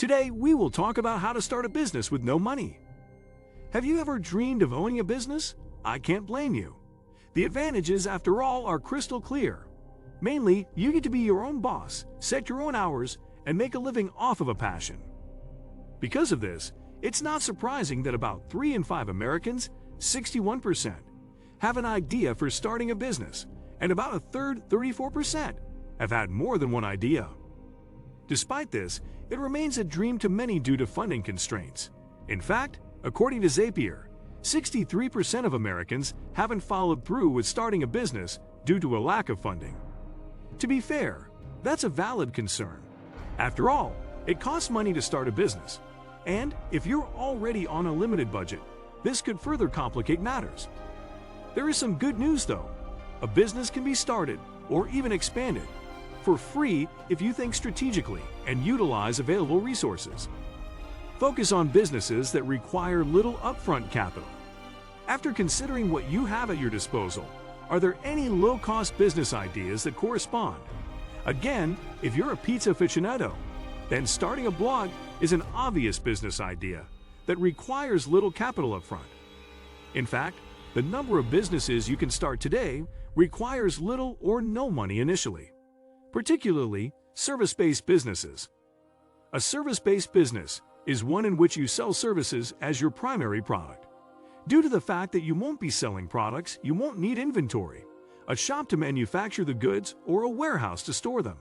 Today, we will talk about how to start a business with no money. Have you ever dreamed of owning a business? I can't blame you. The advantages, after all, are crystal clear. Mainly, you get to be your own boss, set your own hours, and make a living off of a passion. Because of this, it's not surprising that about 3 in 5 Americans, 61%, have an idea for starting a business, and about a third, 34%, have had more than one idea. Despite this, it remains a dream to many due to funding constraints. In fact, according to Zapier, 63% of Americans haven't followed through with starting a business due to a lack of funding. To be fair, that's a valid concern. After all, it costs money to start a business, and if you're already on a limited budget, this could further complicate matters. There is some good news though. A business can be started, or even expanded, for free if you think strategically and utilize available resources. Focus on businesses that require little upfront capital. After considering what you have at your disposal, are there any low-cost business ideas that correspond? Again, if you're a pizza aficionado, then starting a blog is an obvious business idea that requires little capital upfront. In fact, the number of businesses you can start today requires little or no money initially, particularly service-based businesses. A service-based business is one in which you sell services as your primary product. Due to the fact that you won't be selling products, you won't need inventory, a shop to manufacture the goods, or a warehouse to store them.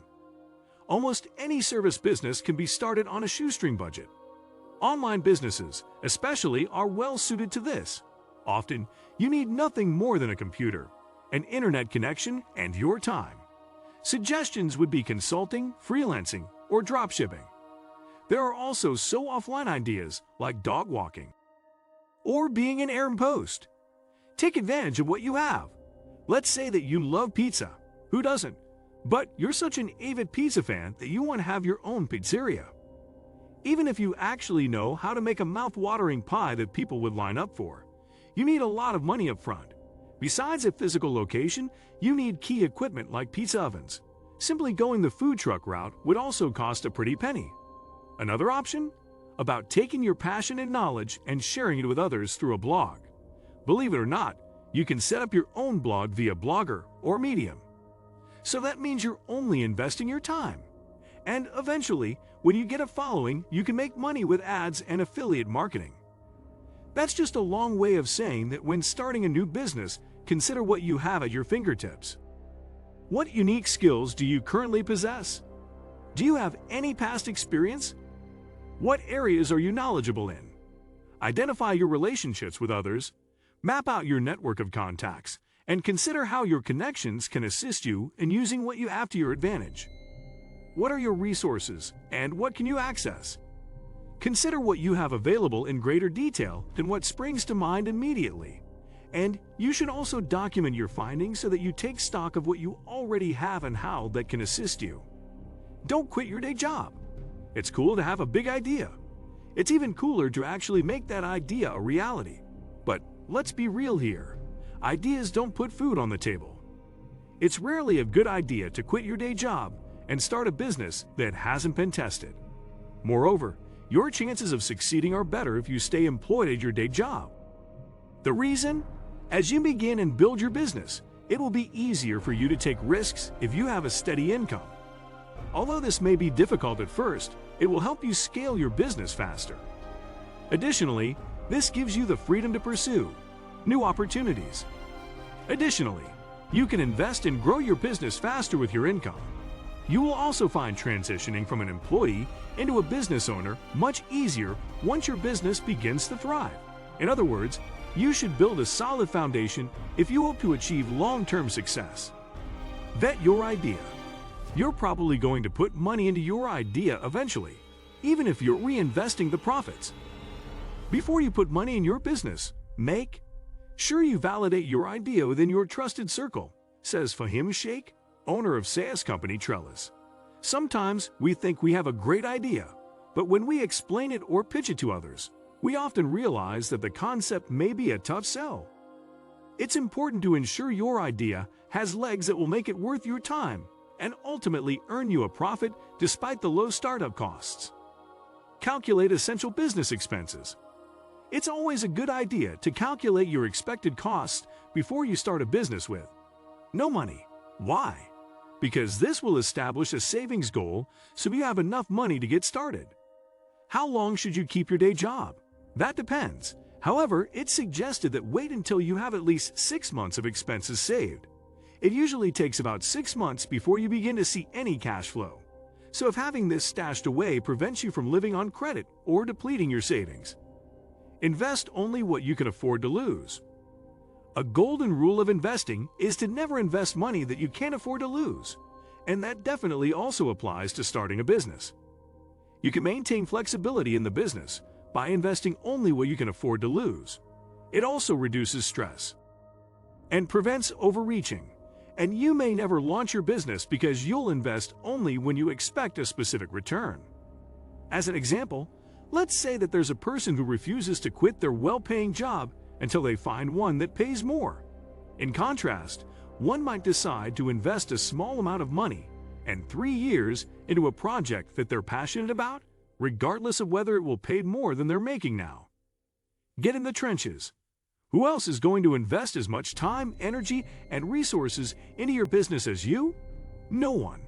Almost any service business can be started on a shoestring budget. Online businesses, especially, are well suited to this. Often, you need nothing more than a computer, an internet connection, and your time. Suggestions would be consulting, freelancing, or dropshipping. There are also offline ideas like dog walking or being an errand post. Take advantage of what you have. Let's say that you love pizza. Who doesn't? But you're such an avid pizza fan that you want to have your own pizzeria. Even if you actually know how to make a mouth-watering pie that people would line up for, you need a lot of money up front. Besides a physical location, you need key equipment like pizza ovens. Simply going the food truck route would also cost a pretty penny. Another option? About taking your passion and knowledge and sharing it with others through a blog. Believe it or not, you can set up your own blog via Blogger or Medium. So that means you're only investing your time. And eventually, when you get a following, you can make money with ads and affiliate marketing. That's just a long way of saying that when starting a new business, consider what you have at your fingertips. What unique skills do you currently possess? Do you have any past experience? What areas are you knowledgeable in? Identify your relationships with others, map out your network of contacts, and consider how your connections can assist you in using what you have to your advantage. What are your resources, and what can you access? Consider what you have available in greater detail than what springs to mind immediately. And you should also document your findings so that you take stock of what you already have and how that can assist you. Don't quit your day job. It's cool to have a big idea. It's even cooler to actually make that idea a reality. But let's be real here. Ideas don't put food on the table. It's rarely a good idea to quit your day job and start a business that hasn't been tested. Moreover, your chances of succeeding are better if you stay employed at your day job. The reason? As you begin and build your business, it will be easier for you to take risks if you have a steady income. Although this may be difficult at first, it will help you scale your business faster. Additionally, this gives you the freedom to pursue new opportunities. Additionally, you can invest and grow your business faster with your income. You will also find transitioning from an employee into a business owner much easier once your business begins to thrive. In other words, you should build a solid foundation if you hope to achieve long-term success. Vet your idea. You're probably going to put money into your idea eventually, even if you're reinvesting the profits. Before you put money in your business, make sure you validate your idea within your trusted circle, says Fahim Sheikh, owner of SaaS company Trellis. Sometimes we think we have a great idea, but when we explain it or pitch it to others, we often realize that the concept may be a tough sell. It's important to ensure your idea has legs that will make it worth your time and ultimately earn you a profit despite the low startup costs. Calculate essential business expenses. It's always a good idea to calculate your expected costs before you start a business with no money. Why? Because this will establish a savings goal so you have enough money to get started. How long should you keep your day job? That depends. However, it's suggested that wait until you have at least 6 months of expenses saved. It usually takes about 6 months before you begin to see any cash flow. So if having this stashed away prevents you from living on credit or depleting your savings, invest only what you can afford to lose. A golden rule of investing is to never invest money that you can't afford to lose, and that definitely also applies to starting a business. You can maintain flexibility in the business by investing only what you can afford to lose. It also reduces stress and prevents overreaching. And you may never launch your business because you'll invest only when you expect a specific return. As an example, let's say that there's a person who refuses to quit their well-paying job until they find one that pays more. In contrast, one might decide to invest a small amount of money and 3 years into a project that they're passionate about, regardless of whether it will pay more than they're making now. Get in the trenches. Who else is going to invest as much time, energy, and resources into your business as you? No one.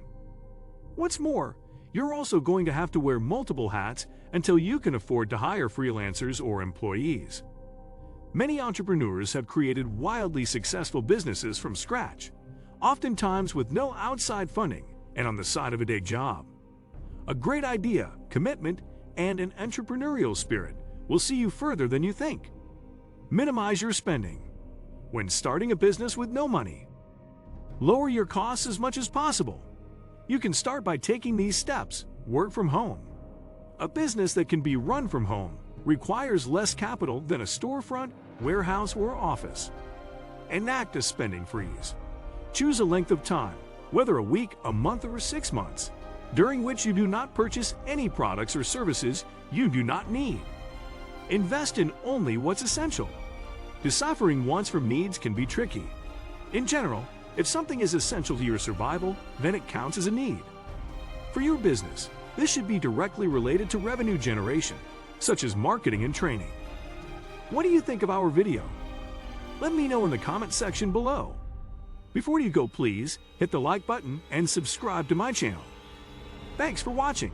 What's more, you're also going to have to wear multiple hats until you can afford to hire freelancers or employees. Many entrepreneurs have created wildly successful businesses from scratch, oftentimes with no outside funding and on the side of a day job. A great idea, commitment, and an entrepreneurial spirit will see you further than you think. Minimize your spending. When starting a business with no money, lower your costs as much as possible. You can start by taking these steps. Work from home. A business that can be run from home requires less capital than a storefront, warehouse, or office. Enact a spending freeze. Choose a length of time, whether a week, a month, or 6 months, during which you do not purchase any products or services you do not need. Invest in only what's essential. Deciphering wants from needs can be tricky. In general, if something is essential to your survival, then it counts as a need. For your business, this should be directly related to revenue generation, such as marketing and training. What do you think of our video? Let me know in the comment section below. Before you go, please hit the like button and subscribe to my channel. Thanks for watching.